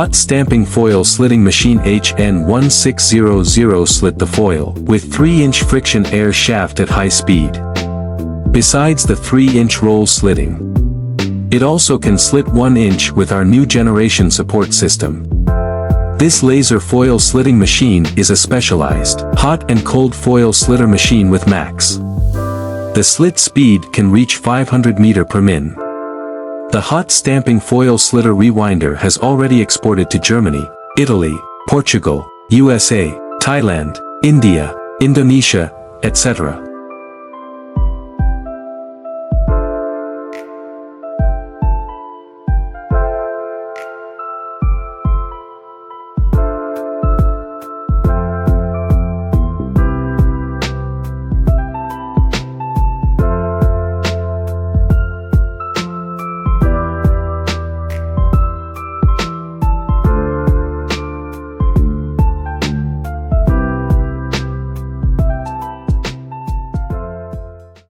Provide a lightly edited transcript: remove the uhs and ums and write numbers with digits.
Hot stamping foil slitting machine HN1600 slit the foil with 3-inch friction air shaft at high speed. Besides the 3-inch roll slitting, it also can slit 1 inch with our new generation support system. This laser foil slitting machine is a specialized, hot and cold foil slitter machine with max. The slit speed can reach 500 meter per min. The hot stamping foil slitter rewinder has already exported to Germany, Italy, Portugal, USA, Thailand, India, Indonesia, etc.